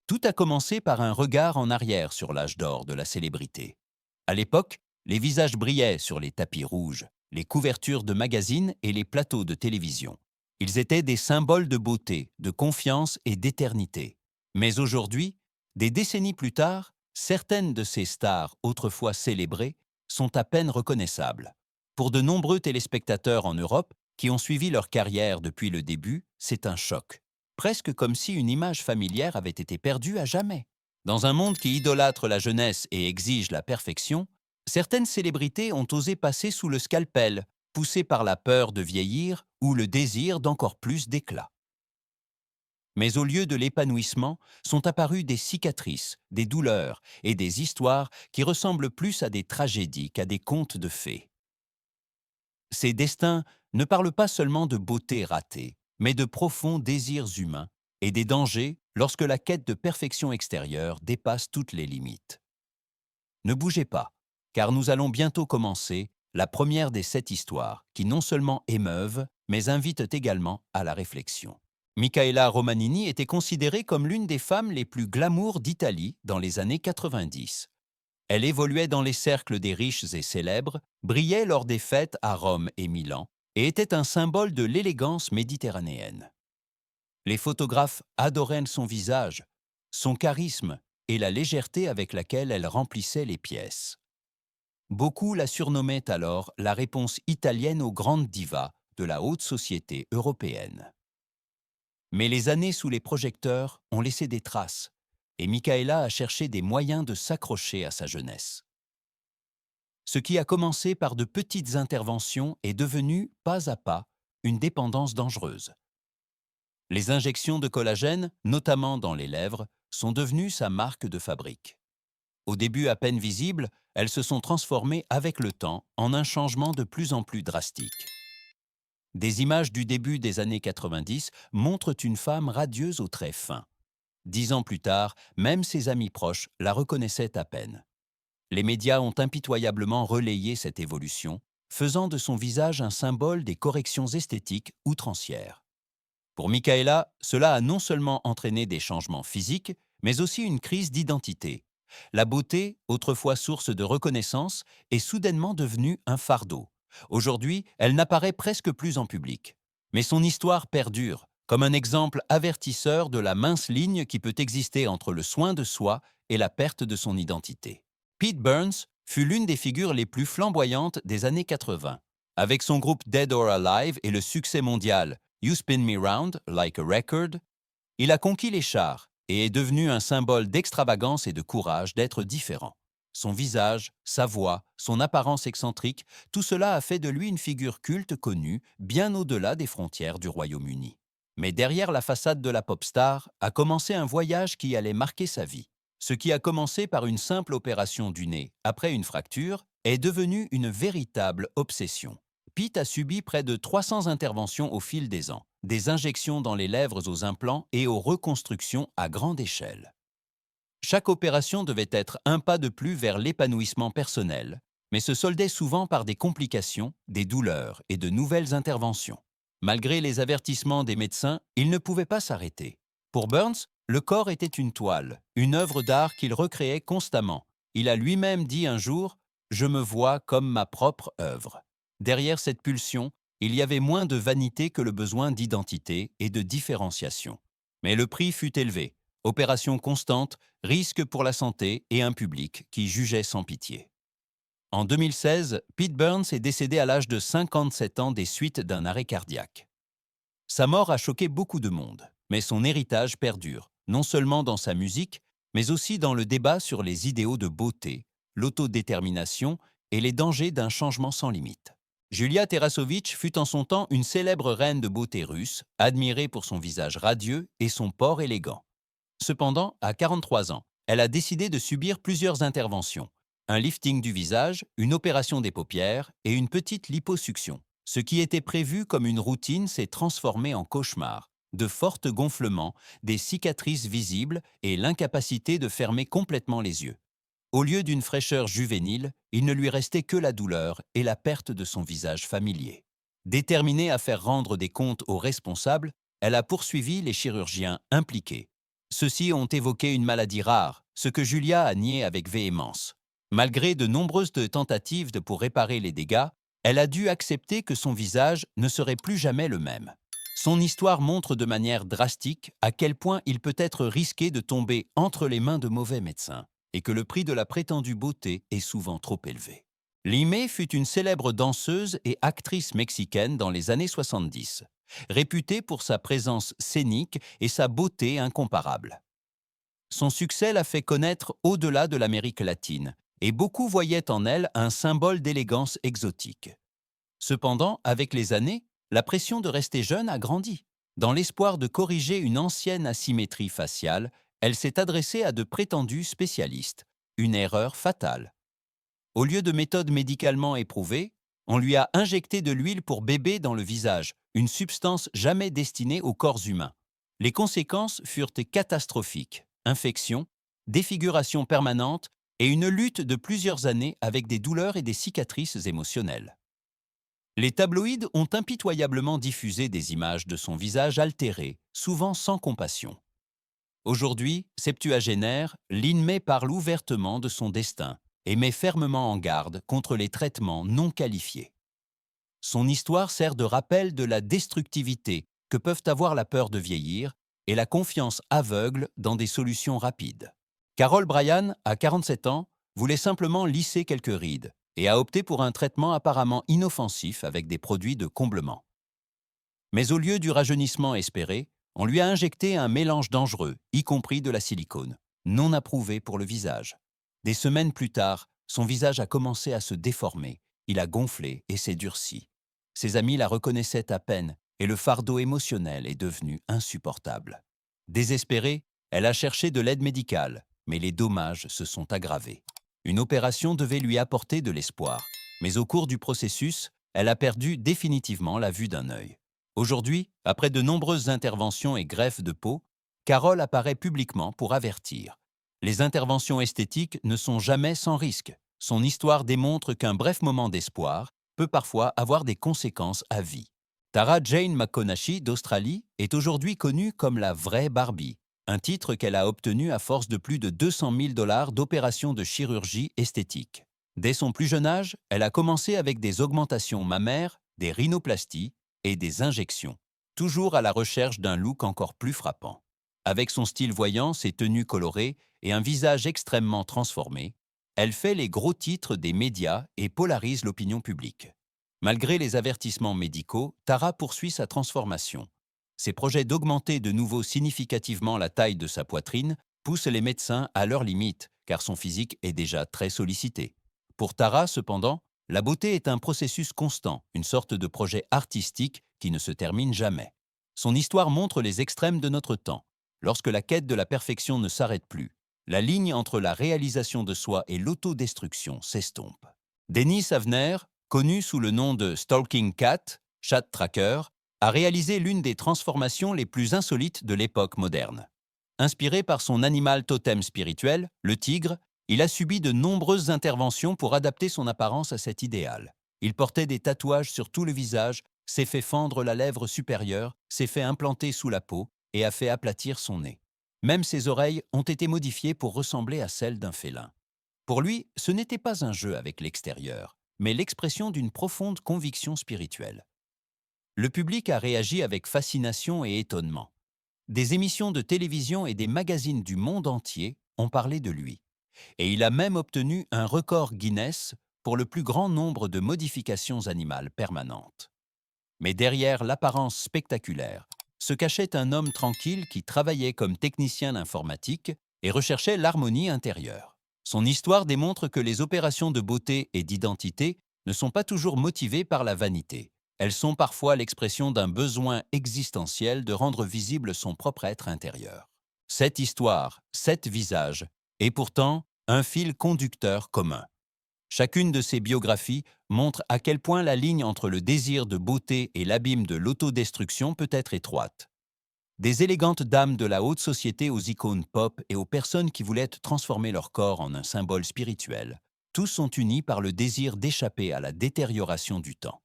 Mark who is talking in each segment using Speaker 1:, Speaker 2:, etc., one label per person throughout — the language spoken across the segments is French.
Speaker 1: Tout a commencé par un regard en arrière sur l'âge d'or de la célébrité. À l'époque, les visages brillaient sur les tapis rouges, les couvertures de magazines et les plateaux de télévision. Ils étaient des symboles de beauté, de confiance et d'éternité. Mais aujourd'hui, des décennies plus tard, certaines de ces stars autrefois célébrées sont à peine reconnaissables. Pour de nombreux téléspectateurs en Europe qui ont suivi leur carrière depuis le début, c'est un choc. Presque comme si une image familière avait été perdue à jamais. Dans un monde qui idolâtre la jeunesse et exige la perfection, certaines célébrités ont osé passer sous le scalpel, poussées par la peur de vieillir ou le désir d'encore plus d'éclat. Mais au lieu de l'épanouissement, sont apparues des cicatrices, des douleurs et des histoires qui ressemblent plus à des tragédies qu'à des contes de fées. Ces destins ne parlent pas seulement de beauté ratée, mais de profonds désirs humains et des dangers lorsque la quête de perfection extérieure dépasse toutes les limites. Ne bougez pas, car nous allons bientôt commencer la première des 7 histoires qui non seulement émeuvent, mais invitent également à la réflexion. Michaela Romanini était considérée comme l'une des femmes les plus glamour d'Italie dans les années 90. Elle évoluait dans les cercles des riches et célèbres, brillait lors des fêtes à Rome et Milan, et était un symbole de l'élégance méditerranéenne. Les photographes adoraient son visage, son charisme et la légèreté avec laquelle elle remplissait les pièces. Beaucoup la surnommaient alors la réponse italienne aux grandes divas de la haute société européenne. Mais les années sous les projecteurs ont laissé des traces, et Michaela a cherché des moyens de s'accrocher à sa jeunesse. Ce qui a commencé par de petites interventions est devenu, pas à pas, une dépendance dangereuse. Les injections de collagène, notamment dans les lèvres, sont devenues sa marque de fabrique. Au début à peine visibles, elles se sont transformées avec le temps en un changement de plus en plus drastique. Des images du début des années 90 montrent une femme radieuse aux traits fins. 10 ans plus tard, même ses amis proches la reconnaissaient à peine. Les médias ont impitoyablement relayé cette évolution, faisant de son visage un symbole des corrections esthétiques outrancières. Pour Michaela, cela a non seulement entraîné des changements physiques, mais aussi une crise d'identité. La beauté, autrefois source de reconnaissance, est soudainement devenue un fardeau. Aujourd'hui, elle n'apparaît presque plus en public. Mais son histoire perdure, comme un exemple avertisseur de la mince ligne qui peut exister entre le soin de soi et la perte de son identité. Pete Burns fut l'une des figures les plus flamboyantes des années 80. Avec son groupe Dead or Alive et le succès mondial You Spin Me Round Like a Record, il a conquis les chars et est devenu un symbole d'extravagance et de courage d'être différent. Son visage, sa voix, son apparence excentrique, tout cela a fait de lui une figure culte connue bien au-delà des frontières du Royaume-Uni. Mais derrière la façade de la pop star a commencé un voyage qui allait marquer sa vie. Ce qui a commencé par une simple opération du nez après une fracture est devenu une véritable obsession. Pete a subi près de 300 interventions au fil des ans, des injections dans les lèvres aux implants et aux reconstructions à grande échelle. Chaque opération devait être un pas de plus vers l'épanouissement personnel, mais se soldait souvent par des complications, des douleurs et de nouvelles interventions. Malgré les avertissements des médecins, il ne pouvait pas s'arrêter. Pour Burns, le corps était une toile, une œuvre d'art qu'il recréait constamment. Il a lui-même dit un jour « Je me vois comme ma propre œuvre ». Derrière cette pulsion, il y avait moins de vanité que le besoin d'identité et de différenciation. Mais le prix fut élevé. Opérations constantes, risques pour la santé et un public qui jugeait sans pitié. En 2016, Pete Burns est décédé à l'âge de 57 ans des suites d'un arrêt cardiaque. Sa mort a choqué beaucoup de monde, mais son héritage perdure, non seulement dans sa musique, mais aussi dans le débat sur les idéaux de beauté, l'autodétermination et les dangers d'un changement sans limite. Julia Terasovic fut en son temps une célèbre reine de beauté russe, admirée pour son visage radieux et son port élégant. Cependant, à 43 ans, elle a décidé de subir plusieurs interventions, un lifting du visage, une opération des paupières et une petite liposuction. Ce qui était prévu comme une routine s'est transformé en cauchemar. De forts gonflements, des cicatrices visibles et l'incapacité de fermer complètement les yeux. Au lieu d'une fraîcheur juvénile, il ne lui restait que la douleur et la perte de son visage familier. Déterminée à faire rendre des comptes aux responsables, elle a poursuivi les chirurgiens impliqués. Ceux-ci ont évoqué une maladie rare, ce que Julia a nié avec véhémence. Malgré de nombreuses tentatives pour réparer les dégâts, elle a dû accepter que son visage ne serait plus jamais le même. Son histoire montre de manière drastique à quel point il peut être risqué de tomber entre les mains de mauvais médecins et que le prix de la prétendue beauté est souvent trop élevé. Limé fut une célèbre danseuse et actrice mexicaine dans les années 70, réputée pour sa présence scénique et sa beauté incomparable. Son succès l'a fait connaître au-delà de l'Amérique latine, et beaucoup voyaient en elle un symbole d'élégance exotique. Cependant, avec les années, la pression de rester jeune a grandi. Dans l'espoir de corriger une ancienne asymétrie faciale, elle s'est adressée à de prétendus spécialistes. Une erreur fatale. Au lieu de méthodes médicalement éprouvées, on lui a injecté de l'huile pour bébé dans le visage, une substance jamais destinée au corps humain. Les conséquences furent catastrophiques. Infections, défiguration permanente et une lutte de plusieurs années avec des douleurs et des cicatrices émotionnelles. Les tabloïds ont impitoyablement diffusé des images de son visage altéré, souvent sans compassion. Aujourd'hui, septuagénaire, Lin May parle ouvertement de son destin et met fermement en garde contre les traitements non qualifiés. Son histoire sert de rappel de la destructivité que peuvent avoir la peur de vieillir et la confiance aveugle dans des solutions rapides. Carol Bryan, à 47 ans, voulait simplement lisser quelques rides et a opté pour un traitement apparemment inoffensif avec des produits de comblement. Mais au lieu du rajeunissement espéré, on lui a injecté un mélange dangereux, y compris de la silicone, non approuvé pour le visage. Des semaines plus tard, son visage a commencé à se déformer, il a gonflé et s'est durci. Ses amis la reconnaissaient à peine et le fardeau émotionnel est devenu insupportable. Désespérée, elle a cherché de l'aide médicale, mais les dommages se sont aggravés. Une opération devait lui apporter de l'espoir, mais au cours du processus, elle a perdu définitivement la vue d'un œil. Aujourd'hui, après de nombreuses interventions et greffes de peau, Carol apparaît publiquement pour avertir. Les interventions esthétiques ne sont jamais sans risque. Son histoire démontre qu'un bref moment d'espoir peut parfois avoir des conséquences à vie. Tara Jane McConaughey d'Australie est aujourd'hui connue comme la vraie Barbie, un titre qu'elle a obtenu à force de plus de 200 000 $ d'opérations de chirurgie esthétique. Dès son plus jeune âge, elle a commencé avec des augmentations mammaires, des rhinoplasties et des injections, toujours à la recherche d'un look encore plus frappant. Avec son style voyant, ses tenues colorées et un visage extrêmement transformé, elle fait les gros titres des médias et polarise l'opinion publique. Malgré les avertissements médicaux, Tara poursuit sa transformation. Ses projets d'augmenter de nouveau significativement la taille de sa poitrine poussent les médecins à leurs limites, car son physique est déjà très sollicité. Pour Tara, cependant, la beauté est un processus constant, une sorte de projet artistique qui ne se termine jamais. Son histoire montre les extrêmes de notre temps. Lorsque la quête de la perfection ne s'arrête plus, la ligne entre la réalisation de soi et l'autodestruction s'estompe. Dennis Avner, connu sous le nom de Stalking Cat, Chat Tracker, a réalisé l'une des transformations les plus insolites de l'époque moderne. Inspiré par son animal totem spirituel, le tigre, il a subi de nombreuses interventions pour adapter son apparence à cet idéal. Il portait des tatouages sur tout le visage, s'est fait fendre la lèvre supérieure, s'est fait implanter sous la peau et a fait aplatir son nez. Même ses oreilles ont été modifiées pour ressembler à celles d'un félin. Pour lui, ce n'était pas un jeu avec l'extérieur, mais l'expression d'une profonde conviction spirituelle. Le public a réagi avec fascination et étonnement. Des émissions de télévision et des magazines du monde entier ont parlé de lui. Et il a même obtenu un record Guinness pour le plus grand nombre de modifications animales permanentes. Mais derrière l'apparence spectaculaire, se cachait un homme tranquille qui travaillait comme technicien d'informatique et recherchait l'harmonie intérieure. Son histoire démontre que les opérations de beauté et d'identité ne sont pas toujours motivées par la vanité. Elles sont parfois l'expression d'un besoin existentiel de rendre visible son propre être intérieur. Cette histoire, 7 visages, est pourtant un fil conducteur commun. Chacune de ces biographies montre à quel point la ligne entre le désir de beauté et l'abîme de l'autodestruction peut être étroite. Des élégantes dames de la haute société aux icônes pop et aux personnes qui voulaient transformer leur corps en un symbole spirituel, tous sont unis par le désir d'échapper à la détérioration du temps.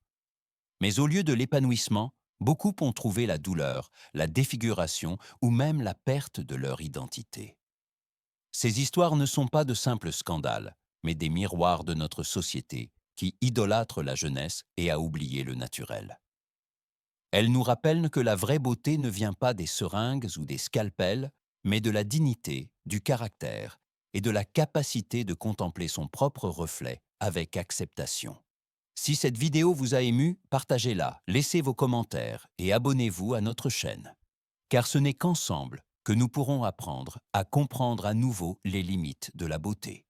Speaker 1: Mais au lieu de l'épanouissement, Beaucoup ont trouvé la douleur, la défiguration ou même la perte de leur identité. Ces histoires ne sont pas de simples scandales, mais des miroirs de notre société qui idolâtre la jeunesse et a oublié le naturel. Elles nous rappellent que la vraie beauté ne vient pas des seringues ou des scalpels, mais de la dignité, du caractère et de la capacité de contempler son propre reflet avec acceptation. Si cette vidéo vous a ému, partagez-la, laissez vos commentaires et abonnez-vous à notre chaîne. Car ce n'est qu'ensemble que nous pourrons apprendre à comprendre à nouveau les limites de la beauté.